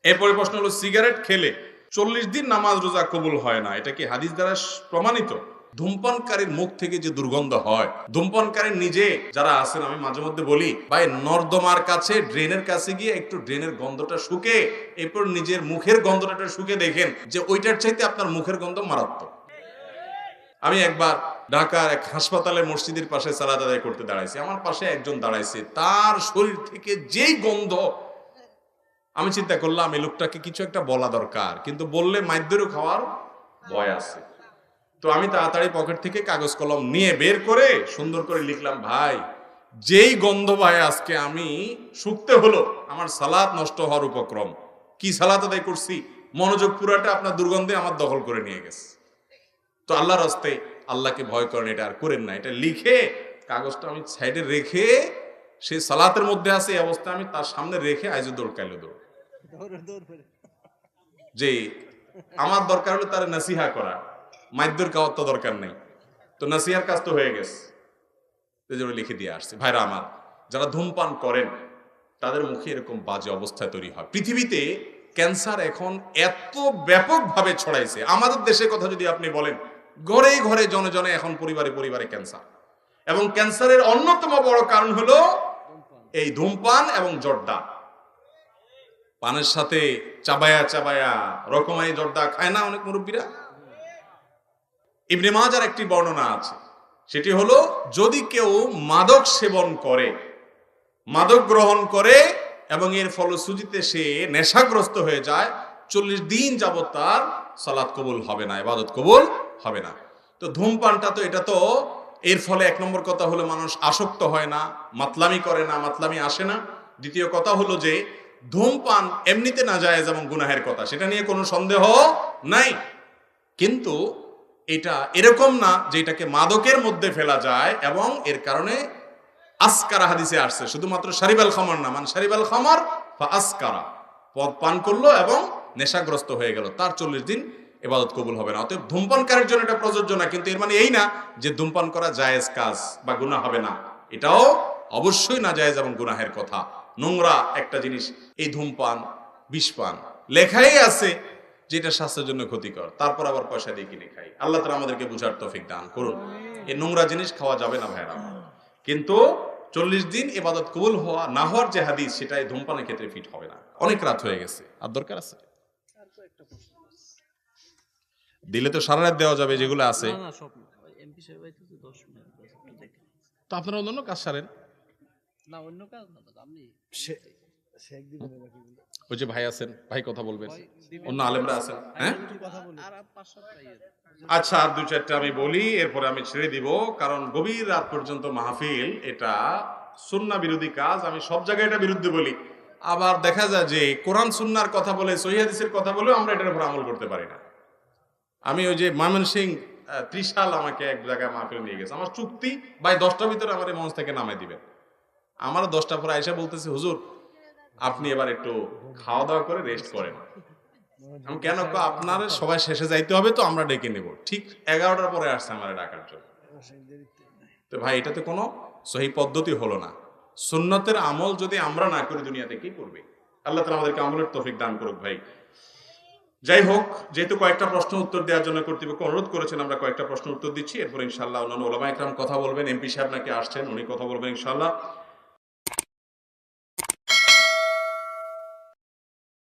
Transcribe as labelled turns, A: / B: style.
A: এরপরে প্রশ্ন হলো, সিগারেট খেলে 40 দিন নামাজ রোজা কবুল হয় না, এটা কি হাদিস দ্বারা প্রমাণিত? ধূমপানকারীর মুখ থেকে যে দুর্গন্ধ হয়, ধূমপানকারী নিজে যারা আছেন, আমি মাঝে মধ্যে বলি ভাই, নর্দমার কাছে ড্রেনের কাছে গিয়ে একটু ড্রেনের গন্ধটা শুকে, এরপর নিজের মুখের গন্ধটা শুকে দেখেন যে ওইটার চাইতে আপনার মুখের গন্ধ মারাত্মক। আমি একবার ঢাকার এক হাসপাতালের মসজিদের পাশে সালাত আদায় করতে দাঁড়াইছি, আমার পাশে একজন দাঁড়াইছে, তার শরীর থেকে যেই গন্ধ, আমি চিন্তা করলাম এই লোকটাকে কিছু একটা বলা দরকার, কিন্তু বললে মাইদ্যেরও খাওয়ার ভয় আছে। তো আমি তাড়াতাড়ি পকেট থেকে কাগজ কলম নিয়ে বের করে সুন্দর করে লিখলাম, ভাই যেই গন্ধ ভাই আজকে আমি শুকতে হলো, আমার সালাত নষ্ট হওয়ার উপক্রম। কি সালাত আদায় করছি, মনোযোগ পুরাটা আপনার দুর্গন্ধে আমার দখল করে নিয়ে গেছে। তো আল্লাহর রাস্তায় আল্লাহকে ভয় করেন, এটা আর করেন না। এটা লিখে কাগজটা আমি সাইডে রেখে, সে সালাতের মধ্যে আছে এই অবস্থা, আমি তার সামনে রেখে আইজো দৌড় কাইলো দৌড়, যে আমার দরকার হলো তার নাসিহা করা, মাইদ্যর খাওয়ার তো দরকার নেই। তো নাসিহার কাজ তো হয়ে গেছে, লিখে দিয়ে আসছে। ভাইরা আমার, যারা ধূমপান করেন তাদের মুখে এরকম বাজে অবস্থা তৈরি হয়। পৃথিবীতে ক্যান্সার এখন এত ব্যাপকভাবে ছড়াইছে, আমাদের দেশের কথা যদি আপনি বলেন, ঘরে ঘরে জনে জনে এখন পরিবারে পরিবারে ক্যান্সার। এবং ক্যান্সারের অন্যতম বড় কারণ হলো এই ধূমপান এবং জর্দা। পানের সাথে চাবায়া চাবায়া রকমারি জর্দা খায় না অনেক মুরব্বীরা? ইবনে মাজার একটি বর্ণনা আছে, সেটি হলো, যদি কেউ মাদক সেবন করে, মাদক গ্রহণ করে এবং এর ফলশ্রুতিতে সে নেশাগ্রস্ত হয়ে যায়, 40 দিন যাবত তার সালাত কবুল হবে না, ইবাদত কবুল হবে না। তো ধূমপানটা তো, এটা তো এর ফলে এক নম্বর কথা হলো মানুষ আসক্ত হয় না, মাতলামি করে না, মাতলামি আসে না। দ্বিতীয় কথা হলো যে ধূমপান এমনিতে নাজায়েজ এবং গুনাহের কথা, সেটা নিয়ে কোনো সন্দেহ নাই, কিন্তু এটা এরকম না যে এটাকে মাদকের মধ্যে ফেলা যায় এবং এর কারণে আসকারা হাদিসে আসছে, শুধুমাত্র শারিবাল খামার না, মানে শারিবাল খামার বা আসকারা, পদ পান করলো এবং নেশাগ্রস্ত হয়ে গেল, তার 40 দিন ইবাদত কবুল হবে না। অতএব ধূমপানকারীর জন্য এটা প্রযোজ্য না, কিন্তু এর মানে এই না যে ধূমপান করা জায়েজ কাজ বা গুনাহ হবে না, এটাও অবশ্যই না জায়েজ এবং গুনাহের কথা। নোংরা একটা জিনিস এই ধূমপান, বিষপান, লেখাই আছে যেটা স্বাস্থ্যের জন্য ক্ষতিকর, তারপর আবার পয়সা দিয়ে কিনে খাই। আল্লাহ তাআলা আমাদেরকে বুঝার তৌফিক দান করুন। এই নোংরা জিনিস খাওয়া যাবে না ভাইরা। কিন্তু 40 দিন ইবাদত কবুল হওয়া না হওয়ার যে হাদিস, সেটা এই ধূমপানের ক্ষেত্রে ফিট হবে না। অনেক রাত হয়ে গেছে, আর দরকার আছে দিলে তো সারা রাত দেওয়া যাবে যেগুলো আছে। তো আপনারা অন্য কাজ সারেন
B: না, অন্য কাজ না, আমি
A: ওই যে ভাই আছেন, ভাই কথা বলবেন, অন্য আলেমরা আছেন। হ্যাঁ আচ্ছা, আর 2-4টা আমি বলি, এরপরে আমি ছেড়ে দিব, কারণ গভীর রাত পর্যন্ত মাহফিল, এটা সুন্নাহ বিরোধী কাজ। আমি সব জায়গায় এটা বিরুদ্ধে বলি, আবার দেখা যায় যে কোরআন সুন্নাহর কথা বলে, সহিহ হাদিসের কথা বলে আমরা এটার উপর আমল করতে পারি না। আমি ওই যে ময়মনসিংহ ত্রিশাল আমাকে এক জায়গায় মাহফিল নিয়ে গেছে, আমার চুক্তি ভাই 10টার ভিতরে আমার এই মঞ্চ থেকে নামাই দিবেন। আমার 10টা পরে আয়েশা বলতেছে, হুজুর আপনি এবার একটু খাওয়া দাওয়া করে রেস্ট করেন। আমি কেন, আপনার সবাই শেষে যাইতে হবে, তো আমরা ডেকে নেব। ঠিক 11টার পরে আসছে আমার ডাকার জন্য। তো ভাই, এটাতে কোনো সহি পদ্ধতি হলো না। সুন্নতের আমল যদি আমরা না করি, দুনিয়াতে কি করবে? আল্লাহ তাআলা আমাদেরকে আমলের তৌফিক দান করুক। ভাই যাই হোক, যেহেতু কয়েকটা প্রশ্ন উত্তর দেওয়ার জন্য কর্তৃপক্ষ অনুরোধ করেছেন, আমরা কয়েকটা প্রশ্ন উত্তর দিচ্ছি, এরপর ইনশাআল্লাহ অন্যান্য উলামায়ে কেরাম কথা বলবেন। এমপি সাহেব নাকি আসছেন, উনি কথা বলবেন ইনশাআল্লাহ।